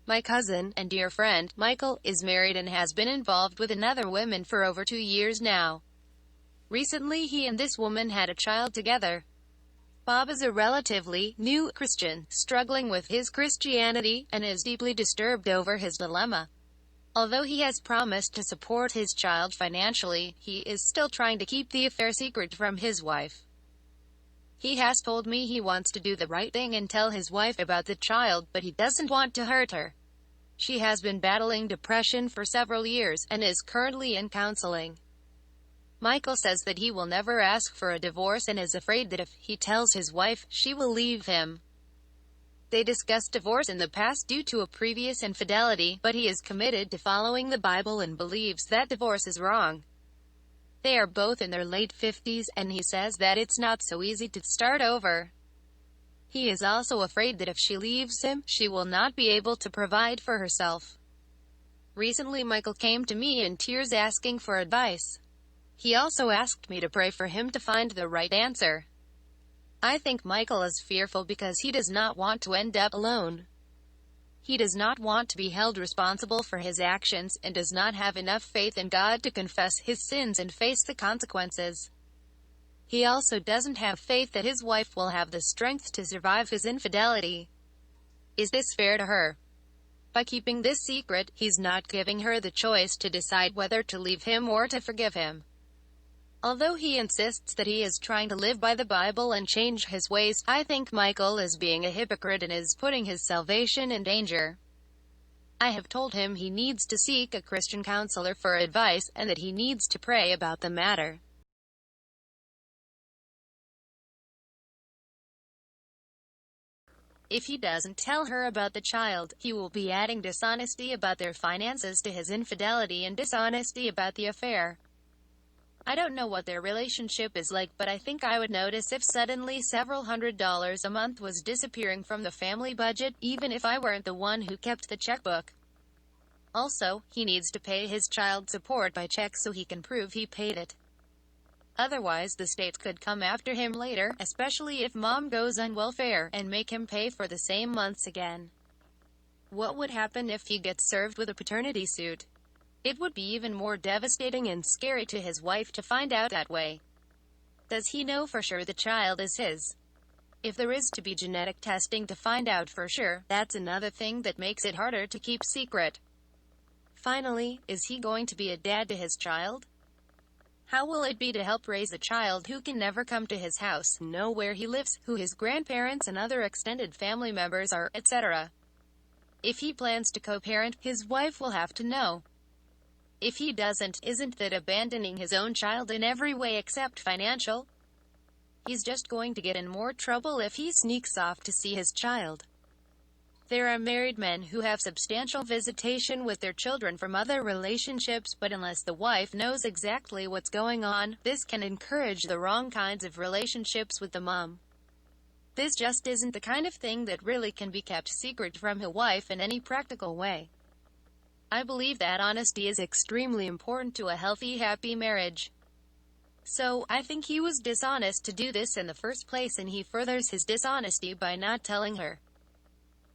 My cousin, and dear friend, Michael, is married and has been involved with another woman for over 2 years now. Recently he and this woman had a child together. Bob is a relatively new Christian, struggling with his Christianity, and is deeply disturbed over his dilemma. Although he has promised to support his child financially, he is still trying to keep the affair secret from his wife. He has told me he wants to do the right thing and tell his wife about the child, but he doesn't want to hurt her. She has been battling depression for several years, and is currently in counseling. Michael says that he will never ask for a divorce and is afraid that if he tells his wife, she will leave him. They discussed divorce in the past due to a previous infidelity, but he is committed to following the Bible and believes that divorce is wrong. They are both in their late 50s, and he says that it's not so easy to start over. He is also afraid that if she leaves him, she will not be able to provide for herself. Recently Michael came to me in tears asking for advice. He also asked me to pray for him to find the right answer. I think Michael is fearful because he does not want to end up alone. He does not want to be held responsible for his actions, and does not have enough faith in God to confess his sins and face the consequences. He also doesn't have faith that his wife will have the strength to survive his infidelity. Is this fair to her? By keeping this secret, he's not giving her the choice to decide whether to leave him or to forgive him. Although he insists that he is trying to live by the Bible and change his ways, I think Michael is being a hypocrite and is putting his salvation in danger. I have told him he needs to seek a Christian counselor for advice, and that he needs to pray about the matter. If he doesn't tell her about the child, he will be adding dishonesty about their finances to his infidelity and dishonesty about the affair. I don't know what their relationship is like, but I think I would notice if suddenly several $100s a month was disappearing from the family budget, even if I weren't the one who kept the checkbook. Also, he needs to pay his child support by check so he can prove he paid it. Otherwise the state could come after him later, especially if mom goes on welfare, and make him pay for the same months again. What would happen if he gets served with a paternity suit? It would be even more devastating and scary to his wife to find out that way. Does he know for sure the child is his? If there is to be genetic testing to find out for sure, that's another thing that makes it harder to keep secret. Finally, is he going to be a dad to his child? How will it be to help raise a child who can never come to his house, know where he lives, who his grandparents and other extended family members are, etc.? If he plans to co-parent, his wife will have to know. If he doesn't, isn't that abandoning his own child in every way except financial? He's just going to get in more trouble if he sneaks off to see his child. There are married men who have substantial visitation with their children from other relationships, but unless the wife knows exactly what's going on, this can encourage the wrong kinds of relationships with the mom. This just isn't the kind of thing that really can be kept secret from a wife in any practical way. I believe that honesty is extremely important to a healthy, happy marriage. So, I think he was dishonest to do this in the first place, and he furthers his dishonesty by not telling her.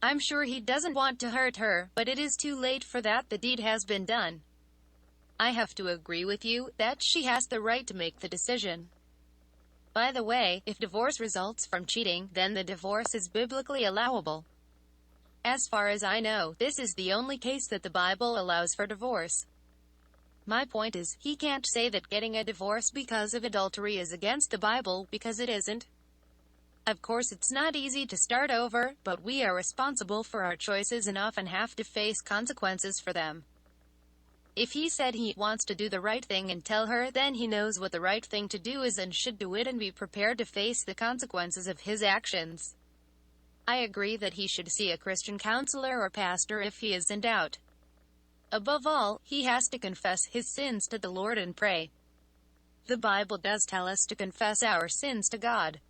I'm sure he doesn't want to hurt her, but it is too late for that. The deed has been done. I have to agree with you, that she has the right to make the decision. By the way, if divorce results from cheating, then the divorce is biblically allowable. As far as I know, this is the only case that the Bible allows for divorce. My point is, he can't say that getting a divorce because of adultery is against the Bible, because it isn't. Of course it's not easy to start over, but we are responsible for our choices and often have to face consequences for them. If he said he wants to do the right thing and tell her, then he knows what the right thing to do is and should do it and be prepared to face the consequences of his actions. I agree that he should see a Christian counselor or pastor if he is in doubt. Above all, he has to confess his sins to the Lord and pray. The Bible does tell us to confess our sins to God.